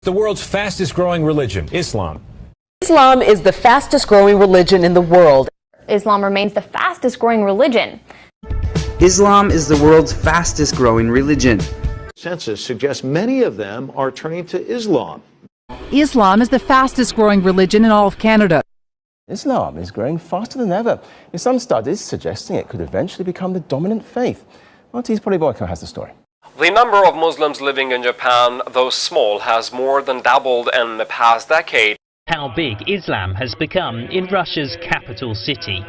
The world's fastest growing religion, Islam. Islam is the fastest growing religion in the world. Islam remains the fastest growing religion. Islam is the world's fastest growing religion. Census suggests many of them are turning to Islam. Islam is the fastest growing religion in all of Canada. Islam is growing faster than ever, with some studies suggesting it could eventually become the dominant faith. Maltese Polyboyko has the story. The number of Muslims living in Japan, though small, has more than doubled in the past decade. How big Islam has become in Russia's capital city.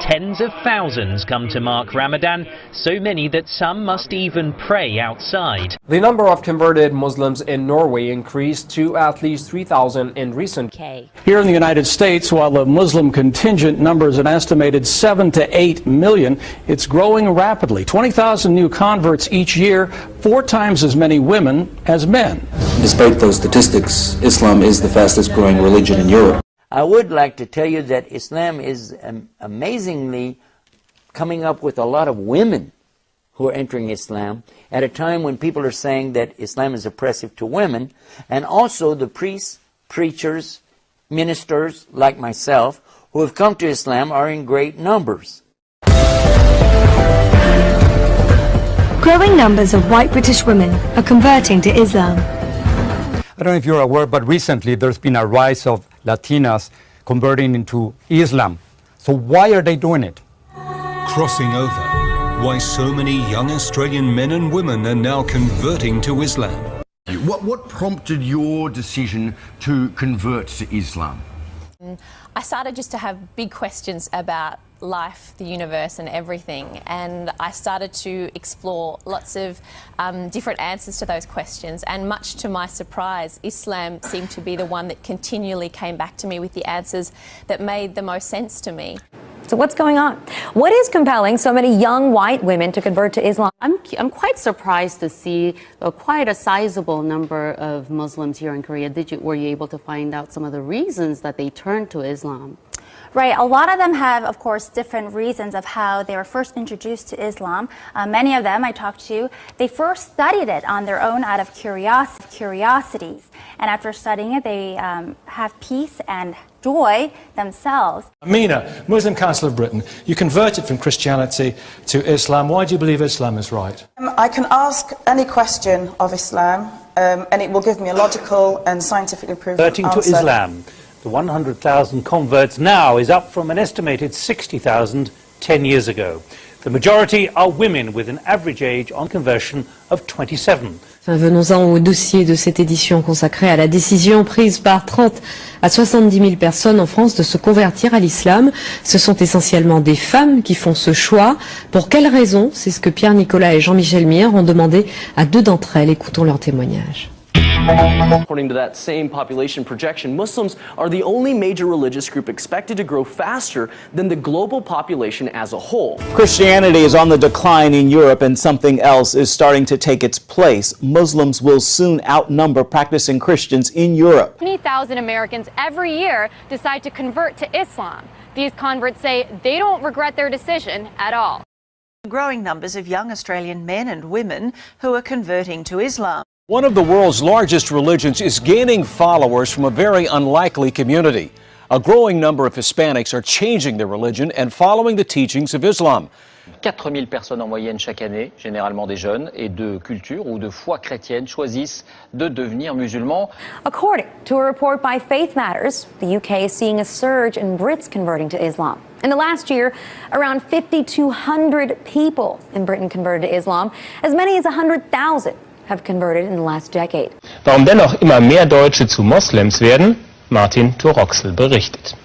Tens of thousands come to mark Ramadan, so many that some must even pray outside. The number of converted Muslims in Norway increased to at least 3,000 in recent years. Here in the United States, while the Muslim contingent numbers an estimated 7 to 8 million, it's growing rapidly. 20,000 new converts each year, 4 times as many women as men. Despite those statistics, Islam is the fastest growing religion in Europe. I would like to tell you that Islam is amazingly coming up with a lot of women who are entering Islam at a time when people are saying that Islam is oppressive to women, and also the priests, preachers, ministers like myself who have come to Islam are in great numbers. Growing numbers of white British women are converting to Islam. I don't know if you're aware, but recently there's been a rise of Latinas converting into Islam. So why are they doing it? Crossing over. Why so many young Australian men and women are now converting to Islam. What prompted your decision to convert to Islam? I started just to have big questions about life, the universe and everything, and I started to explore lots of different answers to those questions, and much to my surprise, Islam seemed to be the one that continually came back to me with the answers that made the most sense to me. So what's going on? What is compelling so many young white women to convert to Islam? I'm quite surprised to see quite a sizable number of Muslims here in Korea. Were you able to find out some of the reasons that they turned to Islam? Right. A lot of them have, of course, different reasons of how they were first introduced to Islam. Many of them I talked to, they first studied it on their own out of curiosities. And after studying it, they have peace and joy themselves. Amina, Muslim Council of Britain, you converted from Christianity to Islam. Why do you believe Islam is right? I can ask any question of Islam, and it will give me a logical and scientifically proven Converting answer. to Islam. The 100,000 converts now is up from an estimated 60,000 10 years ago. The majority are women with an average age on conversion of 27. Venons-en au dossier de cette édition consacrée à la décision prise par 30 à 70 000 personnes en France de se convertir à l'islam. Ce sont essentiellement des femmes qui font ce choix. Pour quelles raisons? C'est ce que Pierre Nicolas et Jean-Michel Mier ont demandé à 2 d'entre elles. Écoutons leur témoignage. According to that same population projection, Muslims are the only major religious group expected to grow faster than the global population as a whole. Christianity is on the decline in Europe, and something else is starting to take its place. Muslims will soon outnumber practicing Christians in Europe. 20,000 Americans every year decide to convert to Islam. These converts say they don't regret their decision at all. Growing numbers of young Australian men and women who are converting to Islam. One of the world's largest religions is gaining followers from a very unlikely community. A growing number of Hispanics are changing their religion and following the teachings of Islam. 4000 personnes en moyenne chaque année, généralement des jeunes et de culture ou de foi chrétienne, choisissent de devenir musulmans. According to a report by Faith Matters, the UK is seeing a surge in Brits converting to Islam. In the last year, around 5,200 people in Britain converted to Islam. As many as 100,000 have converted in the last decade. Warum dennoch immer mehr Deutsche zu Moslems werden? Martin Thoroxel berichtet.